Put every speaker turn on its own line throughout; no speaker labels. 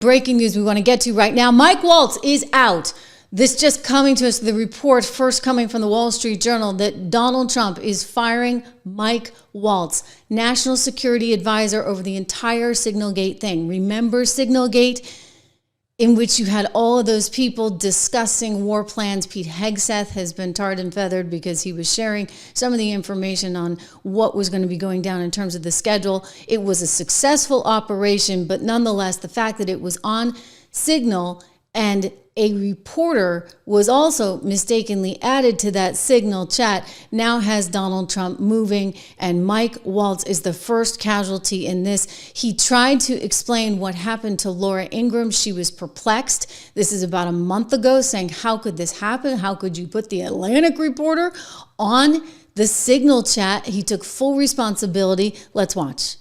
Breaking news we want to get to right now. Mike Waltz is out. This just coming to us, the report first coming from the Wall Street Journal that Donald Trump is firing Mike Waltz, national security advisor over the entire SignalGate thing. Remember SignalGate, in which you had all of those people discussing war plans. Pete Hegseth has been tarred and feathered because he was sharing some of the information on what was going to be going down in terms of the schedule. It was a successful operation, but nonetheless, the fact that it was on Signal and a reporter was also mistakenly added to that Signal chat now has Donald Trump moving, and Mike Waltz is the first casualty in this. He tried to explain what happened to Laura Ingraham. She was perplexed. This is about a month ago, saying, how could this happen? How could you put the Atlantic reporter on the Signal chat? He took full responsibility. Let's watch.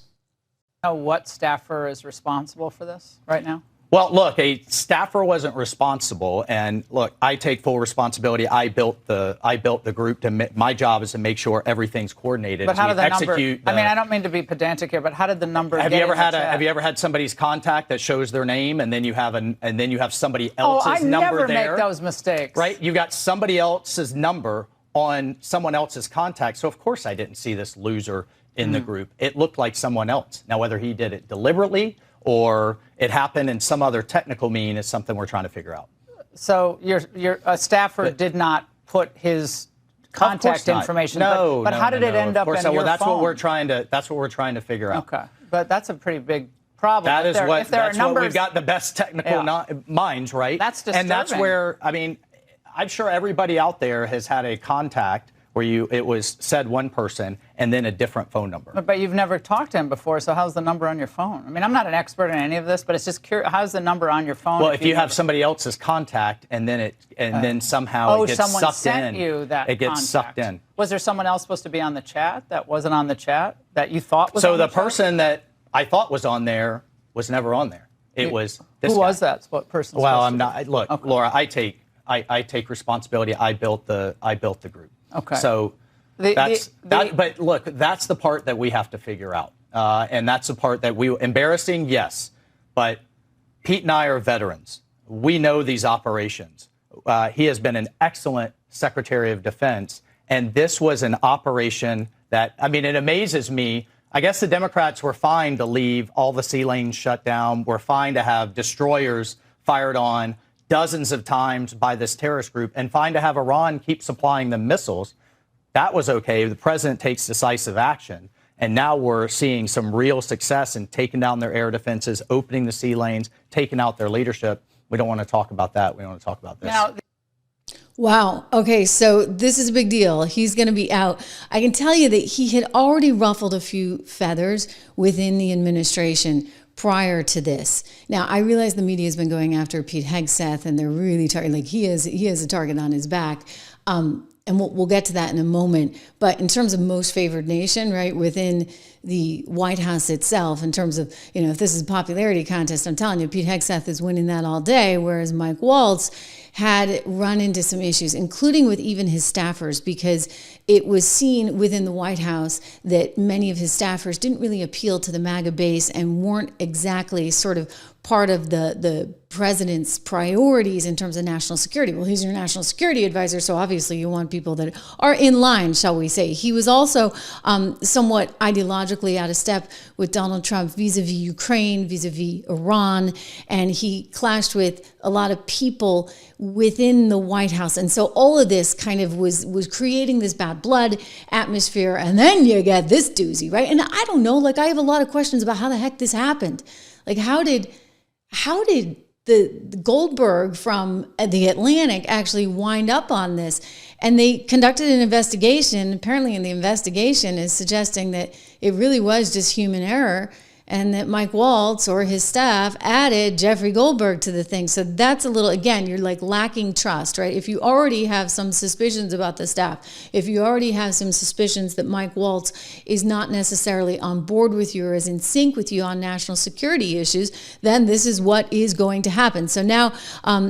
What staffer is responsible for this right now?
Well, look, a staffer wasn't responsible, and look, I take full responsibility. I built the group. My job is to make sure everything's coordinated.
But how did the number? I mean, I don't mean to be pedantic here, but how did the number?
Have you ever had somebody's contact that shows their name, and then you have somebody else's number there?
I never make those mistakes.
Right? You got somebody else's number on someone else's contact. So of course I didn't see this loser in the group. It looked like someone else. Now whether he did it deliberately or it happened in some other technical mean is something we're trying to figure out.
So your staffer did not put his contact information.
No,
but how did it end up in your phone?
Well, that's what we're trying to figure out.
Okay, but that's a pretty big problem.
That's what we've got the best technical minds, right?
That's disturbing.
And that's where, I mean, I'm sure everybody out there has had a contact where it was said one person and then a different phone number.
But you've never talked to him before, so how's the number on your phone? I mean, I'm not an expert in any of this, but it's just curious. How's the number on your phone?
Well, if you have somebody else's contact and then somehow it gets sucked in.
Someone sent you that
it gets sucked in.
Was there someone else supposed to be on the chat that wasn't on the chat that you thought was on the chat?
So the person that I thought was on there was never on there. It was this guy.
Who was that? What person?
Well, I'm not. Look, okay. Laura, I take responsibility. I built the group.
Okay.
So but look, that's the part that we have to figure out, and that's the part that embarrassing, yes, but Pete and I are veterans. We know these operations. He has been an excellent Secretary of Defense, and this was an operation that, I mean, it amazes me. I guess the Democrats were fine to leave all the sea lanes shut down. We're fine to have destroyers fired on dozens of times by this terrorist group, and fine to have Iran keep supplying them missiles. That was okay. The president takes decisive action. And now we're seeing some real success in taking down their air defenses, opening the sea lanes, taking out their leadership. We don't want to talk about that. We want to talk about this.
Now,
wow. Okay, so this is a big deal. He's going to be out. I can tell you that he had already ruffled a few feathers within the administration prior to this. Now, I realize the media has been going after Pete Hegseth, and they're really targeting, like he has a target on his back. And we'll get to that in a moment. But in terms of most favored nation, right, within the White House itself, in terms of, if this is a popularity contest, I'm telling you, Pete Hegseth is winning that all day, whereas Mike Waltz had run into some issues, including with even his staffers, because it was seen within the White House that many of his staffers didn't really appeal to the MAGA base and weren't exactly sort of part of the president's priorities in terms of national security. Well, he's your national security advisor, so obviously you want people that are in line, shall we say. He was also somewhat ideologically out of step with Donald Trump vis-a-vis Ukraine, vis-a-vis Iran, and he clashed with a lot of people within the White House. And so all of this kind of was creating this bad blood atmosphere, and then you get this doozy, right? And I don't know, like I have a lot of questions about how the heck this happened. Like how did the Goldberg from the Atlantic actually wind up on this? And they conducted an investigation. Apparently in the investigation is suggesting that it really was just human error, and that Mike Waltz or his staff added Jeffrey Goldberg to the thing. So that's a little, again, you're like lacking trust, right? If you already have some suspicions about the staff, if you already have some suspicions that Mike Waltz is not necessarily on board with you or is in sync with you on national security issues, then this is what is going to happen. So now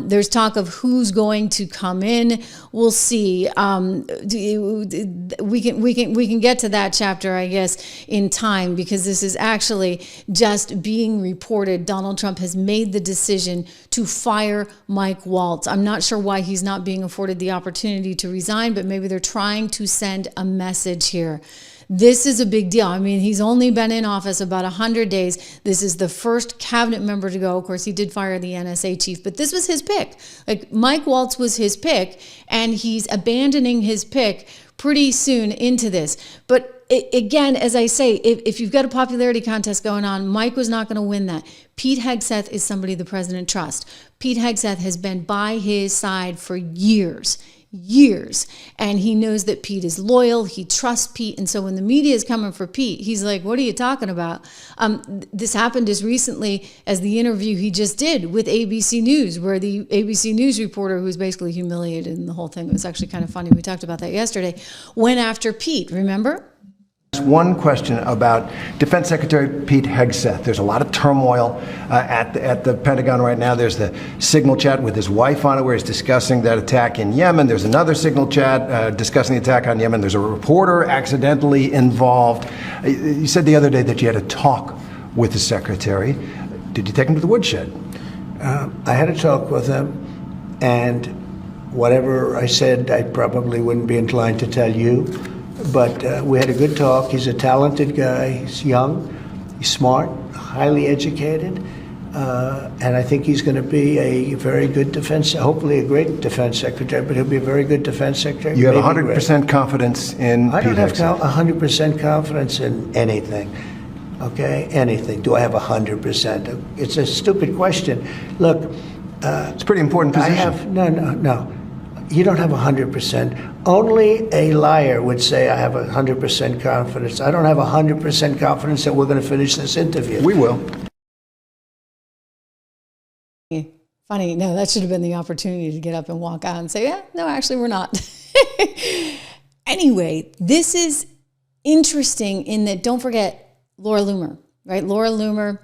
there's talk of who's going to come in. We'll see. We can get to that chapter, I guess, in time, because this is actually just being reported, Donald Trump has made the decision to fire Mike Waltz. I'm not sure why he's not being afforded the opportunity to resign, but maybe they're trying to send a message here. This is a big deal. I mean, he's only been in office about 100 days. This is the first cabinet member to go. Of course, he did fire the NSA chief, but this was his pick. Like, Mike Waltz was his pick, and he's abandoning his pick pretty soon into this. But again, as I say, if you've got a popularity contest going on, Mike was not going to win that. Pete Hegseth is somebody the president trusts. Pete Hegseth has been by his side for years, and he knows that Pete is loyal. He trusts Pete. And so when the media is coming for Pete, he's like, what are you talking about? This happened as recently as the interview he just did with ABC News, where the ABC News reporter, who was basically humiliated in the whole thing, it was actually kind of funny, we talked about that yesterday, went after Pete, remember?
One question about Defense Secretary Pete Hegseth. There's a lot of turmoil at the Pentagon right now. There's the Signal chat with his wife on it where he's discussing that attack in Yemen. There's another Signal chat discussing the attack on Yemen. There's a reporter accidentally involved. You said the other day that you had a talk with the secretary. Did you take him to the woodshed?
I had a talk with him, and whatever I said, I probably wouldn't be inclined to tell you. But we had a good talk. He's a talented guy. He's young. He's smart, highly educated. And I think he's going to be a very good hopefully a great defense secretary, but he'll be a very good defense secretary.
You have 100% confidence in Pete Hegseth?
I don't have 100% confidence in anything. Okay? Anything. Do I have 100%? It's a stupid question. Look.
It's a pretty important position.
No. You don't have 100%. Only a liar would say I have 100% confidence. I don't have 100% confidence that we're going to finish this interview.
We will.
Funny. No, that should have been the opportunity to get up and walk out and say, yeah, no, actually, we're not. Anyway, this is interesting in that, don't forget Laura Loomer, right? Laura Loomer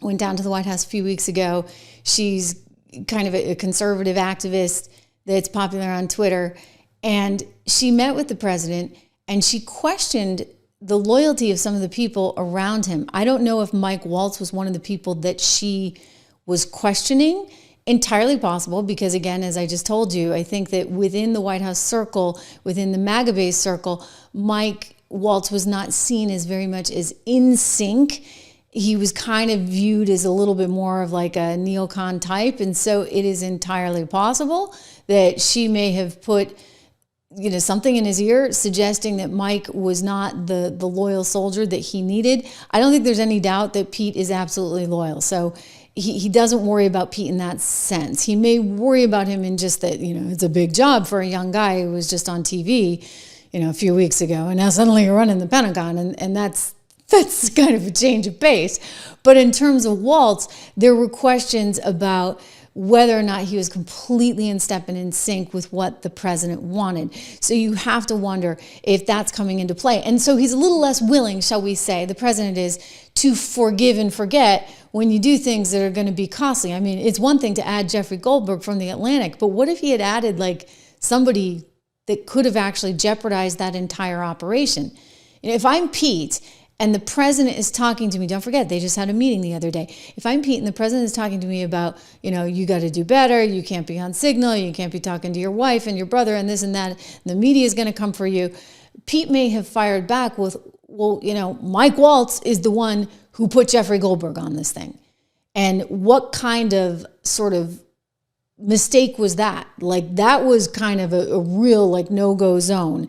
went down to the White House a few weeks ago. She's kind of a conservative activist that's popular on Twitter. And she met with the president and she questioned the loyalty of some of the people around him. I don't know if Mike Waltz was one of the people that she was questioning. Entirely possible, because again, as I just told you, I think that within the White House circle, within the MAGA base circle, Mike Waltz was not seen as very much as in sync. He was kind of viewed as a little bit more of like a neocon type. And so it is entirely possible that she may have put, something in his ear suggesting that Mike was not the loyal soldier that he needed. I don't think there's any doubt that Pete is absolutely loyal. So he doesn't worry about Pete in that sense. He may worry about him in just that, it's a big job for a young guy who was just on TV, a few weeks ago. And now suddenly you're running the Pentagon. And that's kind of a change of pace. But in terms of Waltz, there were questions about whether or not he was completely in step and in sync with what the president wanted. So you have to wonder if that's coming into play. And so he's a little less willing, shall we say, the president is, to forgive and forget when you do things that are going to be costly. I mean, it's one thing to add Jeffrey Goldberg from The Atlantic, but what if he had added like somebody that could have actually jeopardized that entire operation? If I'm Pete and the president is talking to me, don't forget, they just had a meeting the other day. If I'm Pete and the president is talking to me about, you got to do better, you can't be on Signal, you can't be talking to your wife and your brother and this and that, and the media is going to come for you, Pete may have fired back with, well, Mike Waltz is the one who put Jeffrey Goldberg on this thing. And what kind of sort of mistake was that? Like, that was kind of a real no-go zone.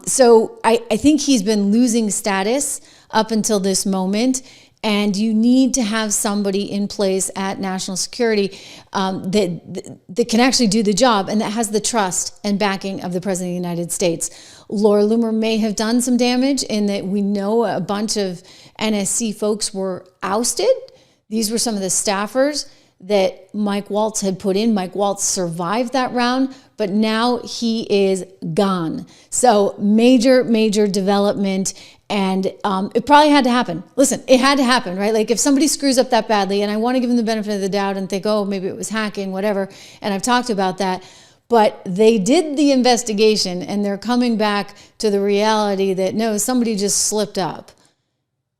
So I think he's been losing status up until this moment, and you need to have somebody in place at national security that can actually do the job and that has the trust and backing of the president of the United States. Laura Loomer may have done some damage in that we know a bunch of NSC folks were ousted. These were some of the staffers that Mike Waltz had put in. Mike Waltz survived that round, but now he is gone. So major development, and it probably had to happen. Listen, it had to happen, right? Like if somebody screws up that badly, and I want to give them the benefit of the doubt and think, oh, maybe it was hacking, whatever, and I've talked about that, but they did the investigation and they're coming back to the reality that no, somebody just slipped up.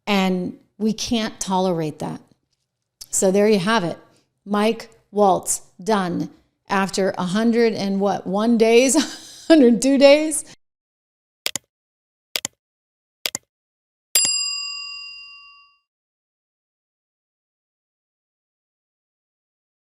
And We can't tolerate that. So there you have it. Mike Waltz, done after 101 days, 102 days.